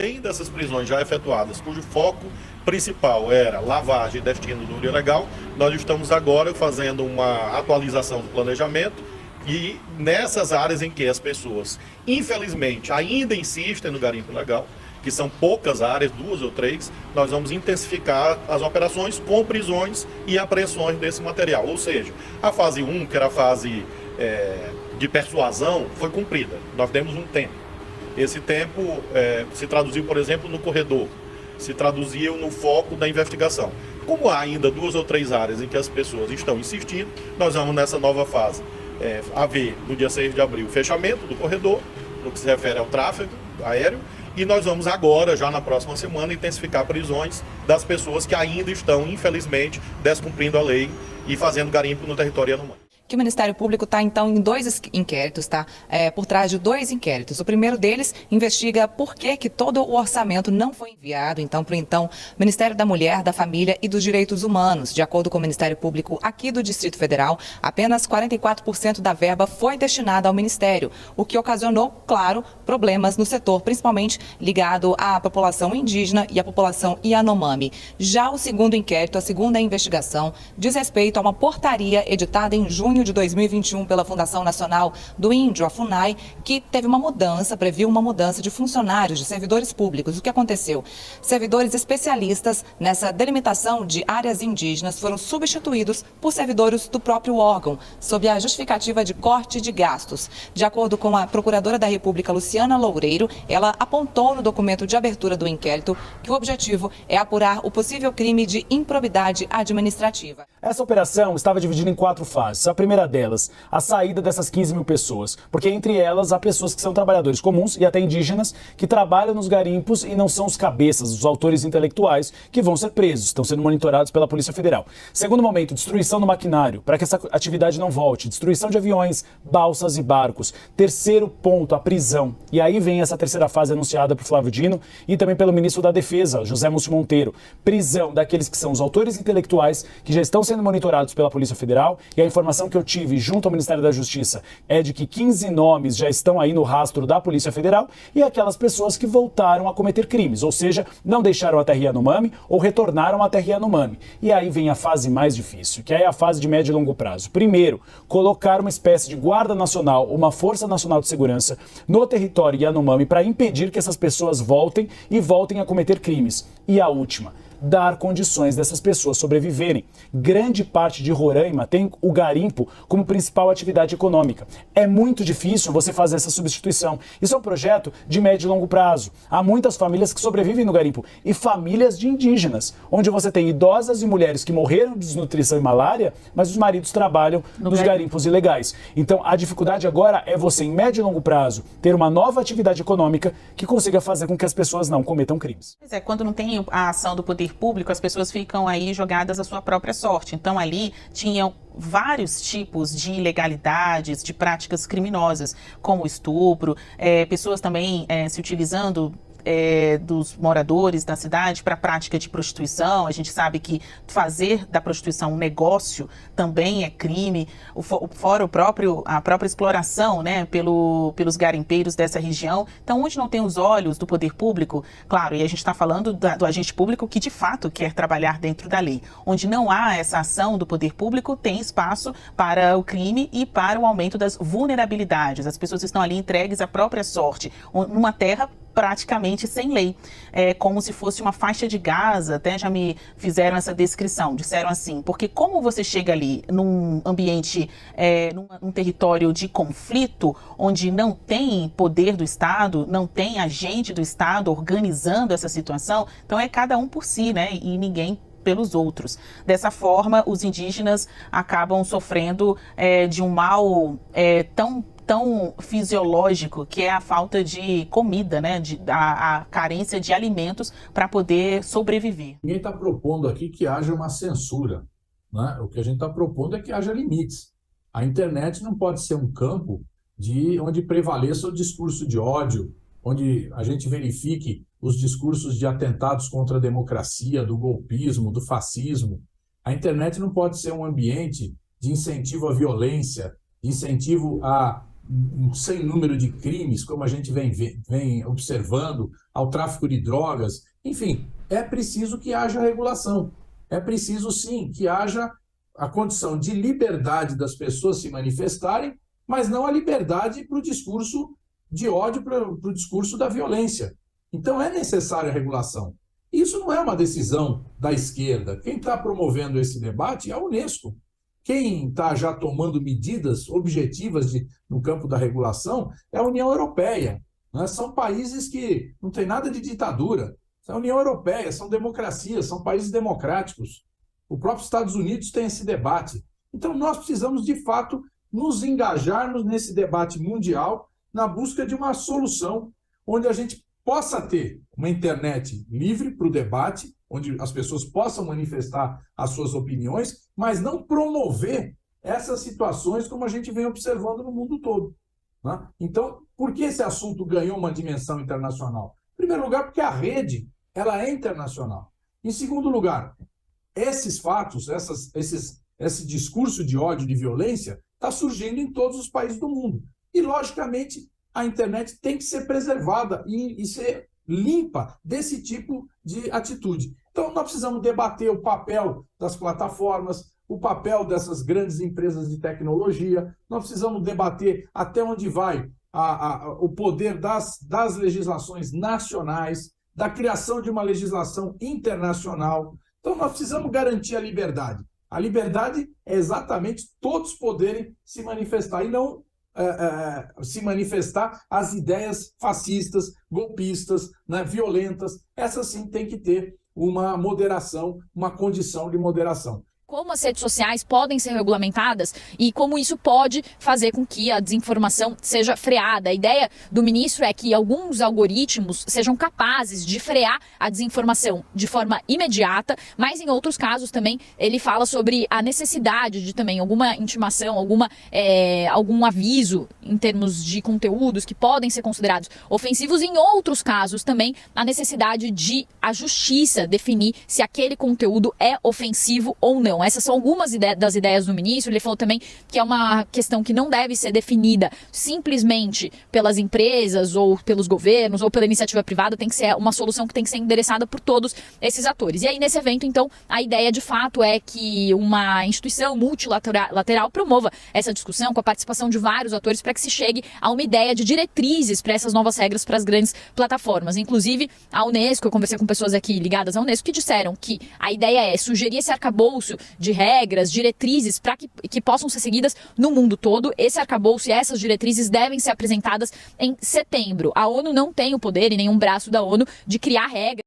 além dessas prisões já efetuadas, cujo foco principal era lavagem e destino do ilegal, nós estamos agora fazendo uma atualização do planejamento e nessas áreas em que as pessoas, infelizmente, ainda insistem no garimpo ilegal, que são poucas áreas, 2 ou 3, nós vamos intensificar as operações com prisões e apreensões desse material. Ou seja, a fase 1, que era a fase de persuasão, foi cumprida. Nós demos um tempo. Esse tempo se traduziu, por exemplo, no corredor, se traduziu no foco da investigação. Como há ainda 2 ou 3 áreas em que as pessoas estão insistindo, nós vamos nessa nova fase haver, no dia 6 de abril, o fechamento do corredor, no que se refere ao tráfego aéreo, e nós vamos agora, já na próxima semana, intensificar prisões das pessoas que ainda estão, infelizmente, descumprindo a lei e fazendo garimpo no território Yanomami. Que o Ministério Público está, então, em 2 inquéritos, tá? Por trás de 2 inquéritos. O primeiro deles investiga por que todo o orçamento não foi enviado, então, para o Ministério da Mulher, da Família e dos Direitos Humanos. De acordo com o Ministério Público aqui do Distrito Federal, apenas 44% da verba foi destinada ao Ministério, o que ocasionou, claro, problemas no setor, principalmente ligado à população indígena e à população Yanomami. Já o segundo inquérito, a segunda investigação, diz respeito a uma portaria editada em junho de 2021 pela Fundação Nacional do Índio, a FUNAI, que teve uma mudança, previu uma mudança de funcionários, de servidores públicos. O que aconteceu? Servidores especialistas nessa delimitação de áreas indígenas foram substituídos por servidores do próprio órgão, sob a justificativa de corte de gastos. De acordo com a Procuradora da República, Luciana Loureiro, ela apontou no documento de abertura do inquérito que o objetivo é apurar o possível crime de improbidade administrativa. Essa operação estava dividida em 4 fases. A primeira delas, a saída dessas 15 mil pessoas, porque entre elas há pessoas que são trabalhadores comuns e até indígenas que trabalham nos garimpos e não são os cabeças, os autores intelectuais que vão ser presos, estão sendo monitorados pela Polícia Federal. Segundo momento, destruição do maquinário, para que essa atividade não volte, destruição de aviões, balsas e barcos. Terceiro ponto, a prisão. E aí vem essa terceira fase anunciada por Flávio Dino e também pelo ministro da Defesa, José Múcio Monteiro. Prisão daqueles que são os autores intelectuais que já estão sendo monitorados pela Polícia Federal, e a informação que eu tive junto ao Ministério da Justiça é de que 15 nomes já estão aí no rastro da Polícia Federal e aquelas pessoas que voltaram a cometer crimes, ou seja, não deixaram a terra Yanomami ou retornaram à terra Yanomami. E aí vem a fase mais difícil, que é a fase de médio e longo prazo. Primeiro, colocar uma espécie de guarda nacional, uma força nacional de segurança no território Yanomami para impedir que essas pessoas voltem a cometer crimes. E a última, dar condições dessas pessoas sobreviverem. Grande parte de Roraima tem o garimpo como principal atividade econômica. É muito difícil você fazer essa substituição. Isso é um projeto de médio e longo prazo. Há muitas famílias que sobrevivem no garimpo e famílias de indígenas, onde você tem idosas e mulheres que morreram de desnutrição e malária, mas os maridos trabalham nos garimpos ilegais. Então a dificuldade agora é você, em médio e longo prazo, ter uma nova atividade econômica que consiga fazer com que as pessoas não cometam crimes. Pois é, quando não tem a ação do poder público, as pessoas ficam aí jogadas à sua própria sorte. Então ali tinham vários tipos de ilegalidades, de práticas criminosas, como estupro, pessoas também se utilizando dos moradores da cidade para a prática de prostituição. A gente sabe que fazer da prostituição um negócio também é crime, fora a própria exploração, né, pelos garimpeiros dessa região. Então, onde não tem os olhos do poder público, claro, e a gente está falando do agente público que de fato quer trabalhar dentro da lei. Onde não há essa ação do poder público, tem espaço para o crime e para o aumento das vulnerabilidades. As pessoas estão ali entregues à própria sorte, numa terra praticamente sem lei, como se fosse uma faixa de Gaza. Até já me fizeram essa descrição, disseram assim, porque como você chega ali num ambiente, num território de conflito, onde não tem poder do Estado, não tem agente do Estado organizando essa situação, então é cada um por si, né, e ninguém pelos outros. Dessa forma, os indígenas acabam sofrendo de um mal tão fisiológico, que é a falta de comida, né, a carência de alimentos para poder sobreviver. Ninguém está propondo aqui que haja uma censura, né? O que a gente está propondo é que haja limites. A internet não pode ser um campo onde prevaleça o discurso de ódio, onde a gente verifique os discursos de atentados contra a democracia, do golpismo, do fascismo. A internet não pode ser um ambiente de incentivo à violência, de incentivo a um sem número de crimes, como a gente vem observando, ao tráfico de drogas. Enfim, é preciso que haja regulação. É preciso, sim, que haja a condição de liberdade das pessoas se manifestarem, mas não a liberdade para o discurso de ódio, para o discurso da violência. Então é necessária a regulação. Isso não é uma decisão da esquerda. Quem está promovendo esse debate é a Unesco. Quem está já tomando medidas objetivas no campo da regulação é a União Europeia. Né? São países que não tem nada de ditadura. É a União Europeia, são democracias, são países democráticos. O próprio Estados Unidos tem esse debate. Então nós precisamos, de fato, nos engajarmos nesse debate mundial na busca de uma solução onde a gente possa ter uma internet livre para o debate, onde as pessoas possam manifestar as suas opiniões, mas não promover essas situações como a gente vem observando no mundo todo. Né? Então, por que esse assunto ganhou uma dimensão internacional? Em primeiro lugar, porque a rede ela é internacional. Em segundo lugar, esses fatos, esse discurso de ódio, de violência, está surgindo em todos os países do mundo. E, logicamente, a internet tem que ser preservada e ser limpa desse tipo de atitude. Então, nós precisamos debater o papel das plataformas, o papel dessas grandes empresas de tecnologia, nós precisamos debater até onde vai o poder das legislações nacionais, da criação de uma legislação internacional. Então, nós precisamos garantir a liberdade. A liberdade é exatamente todos poderem se manifestar e não se manifestar as ideias fascistas, golpistas, né, violentas. Essas sim tem que ter uma moderação, uma condição de moderação. Como as redes sociais podem ser regulamentadas e como isso pode fazer com que a desinformação seja freada. A ideia do ministro é que alguns algoritmos sejam capazes de frear a desinformação de forma imediata, mas em outros casos também ele fala sobre a necessidade de também alguma intimação, algum aviso em termos de conteúdos que podem ser considerados ofensivos. Em outros casos também a necessidade de a justiça definir se aquele conteúdo é ofensivo ou não. Essas são algumas das ideias do ministro. Ele falou também que é uma questão que não deve ser definida simplesmente pelas empresas ou pelos governos ou pela iniciativa privada, tem que ser uma solução que tem que ser endereçada por todos esses atores. E aí, nesse evento, então, a ideia de fato é que uma instituição multilateral promova essa discussão com a participação de vários atores para que se chegue a uma ideia de diretrizes para essas novas regras para as grandes plataformas. Inclusive, a Unesco, eu conversei com pessoas aqui ligadas à Unesco que disseram que a ideia é sugerir esse arcabouço de regras, diretrizes para que possam ser seguidas no mundo todo. Esse arcabouço e essas diretrizes devem ser apresentadas em setembro. A ONU não tem o poder e nenhum braço da ONU de criar regras